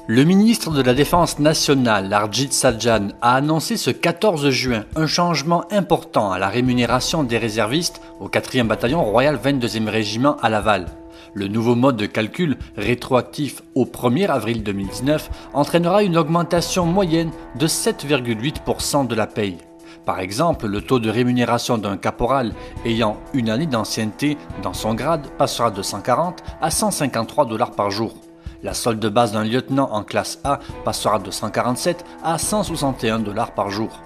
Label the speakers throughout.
Speaker 1: Le ministre de la Défense nationale, Harjit Sajjan, a annoncé ce 14 juin un changement important à la rémunération des réservistes au 4e bataillon royal 22e régiment à Laval. Le nouveau mode de calcul, rétroactif au 1er avril 2019, entraînera une augmentation moyenne de 7,8% de la paye. Par exemple, le taux de rémunération d'un caporal ayant une année d'ancienneté dans son grade passera de 140 à 153 $ par jour. La solde de base d'un lieutenant en classe A passera de 147 à 161 $ par jour.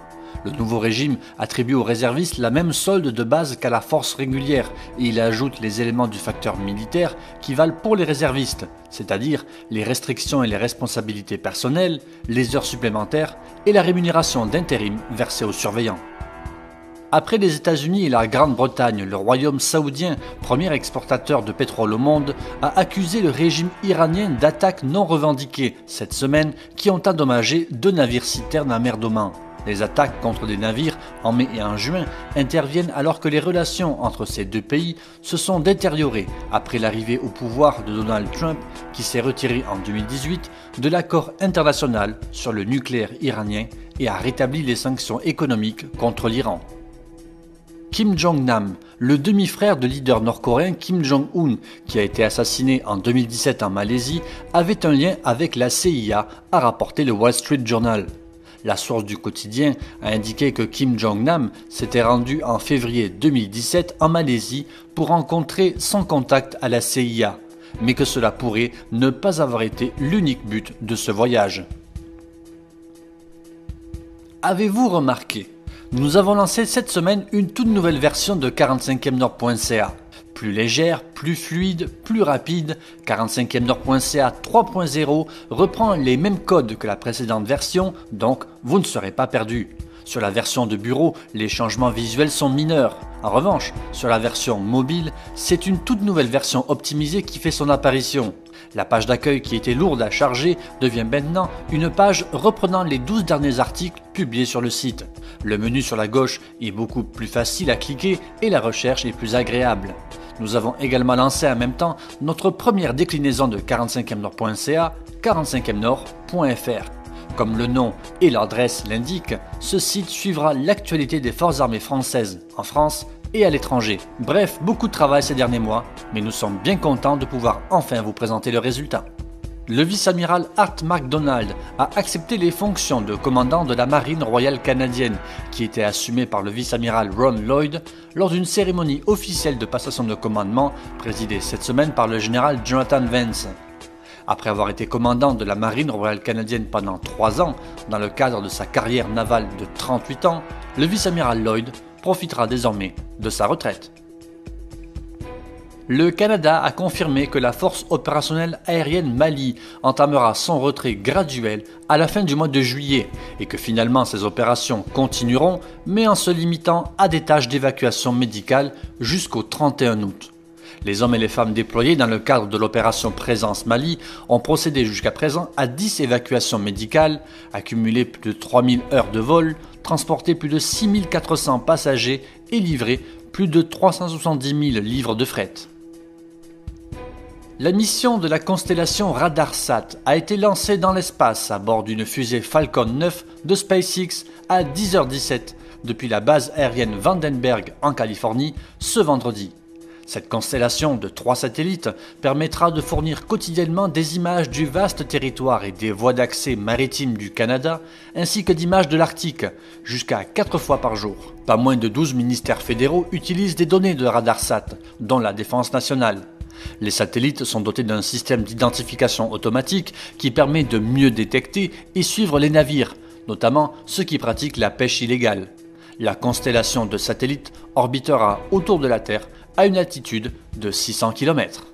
Speaker 1: Le nouveau régime attribue aux réservistes la même solde de base qu'à la force régulière et il ajoute les éléments du facteur militaire qui valent pour les réservistes, c'est-à-dire les restrictions et les responsabilités personnelles, les heures supplémentaires et la rémunération d'intérim versée aux surveillants. Après les États-Unis et la Grande-Bretagne, le royaume saoudien, premier exportateur de pétrole au monde, a accusé le régime iranien d'attaques non revendiquées cette semaine qui ont endommagé 2 navires-citernes à mer d'Oman. Les attaques contre des navires en mai et en juin interviennent alors que les relations entre ces deux pays se sont détériorées après l'arrivée au pouvoir de Donald Trump qui s'est retiré en 2018 de l'accord international sur le nucléaire iranien et a rétabli les sanctions économiques contre l'Iran. Kim Jong-nam, le demi-frère de leader nord-coréen Kim Jong-un, qui a été assassiné en 2017 en Malaisie, avait un lien avec la CIA, a rapporté le Wall Street Journal. La source du quotidien a indiqué que Kim Jong-nam s'était rendu en février 2017 en Malaisie pour rencontrer son contact à la CIA, mais que cela pourrait ne pas avoir été l'unique but de ce voyage. Avez-vous remarqué ? Nous avons lancé cette semaine une toute nouvelle version de 45e-nord.ca. Plus légère, plus fluide, plus rapide, 45e-nord.ca 3.0 reprend les mêmes codes que la précédente version, donc vous ne serez pas perdu. Sur la version de bureau, les changements visuels sont mineurs. En revanche, sur la version mobile, c'est une toute nouvelle version optimisée qui fait son apparition. La page d'accueil qui était lourde à charger devient maintenant une page reprenant les 12 derniers articles publiés sur le site. Le menu sur la gauche est beaucoup plus facile à cliquer et la recherche est plus agréable. Nous avons également lancé en même temps notre première déclinaison de 45e-nord.ca, 45e-nord.fr. Comme le nom et l'adresse l'indiquent, ce site suivra l'actualité des forces armées françaises en France et à l'étranger. Bref, beaucoup de travail ces derniers mois, mais nous sommes bien contents de pouvoir enfin vous présenter le résultat. Le vice-amiral Art MacDonald a accepté les fonctions de commandant de la Marine royale canadienne, qui étaient assumées par le vice-amiral Ron Lloyd lors d'une cérémonie officielle de passation de commandement présidée cette semaine par le général Jonathan Vance. Après avoir été commandant de la Marine royale canadienne pendant 3 ans, dans le cadre de sa carrière navale de 38 ans, le vice-amiral Lloyd profitera désormais de sa retraite. Le Canada a confirmé que la force opérationnelle aérienne Mali entamera son retrait graduel à la fin du mois de juillet et que finalement ces opérations continueront mais en se limitant à des tâches d'évacuation médicale jusqu'au 31 août. Les hommes et les femmes déployés dans le cadre de l'opération Présence Mali ont procédé jusqu'à présent à 10 évacuations médicales, accumulé plus de 3000 heures de vol, transporté plus de 6400 passagers et livré plus de 370 000 livres de fret. La mission de la constellation RadarSat a été lancée dans l'espace à bord d'une fusée Falcon 9 de SpaceX à 10h17 depuis la base aérienne Vandenberg en Californie ce vendredi. Cette constellation de 3 satellites permettra de fournir quotidiennement des images du vaste territoire et des voies d'accès maritimes du Canada, ainsi que d'images de l'Arctique, jusqu'à 4 fois par jour. Pas moins de 12 ministères fédéraux utilisent des données de RadarSat, dont la Défense nationale. Les satellites sont dotés d'un système d'identification automatique qui permet de mieux détecter et suivre les navires, notamment ceux qui pratiquent la pêche illégale. La constellation de satellites orbitera autour de la Terre à une altitude de 600 km.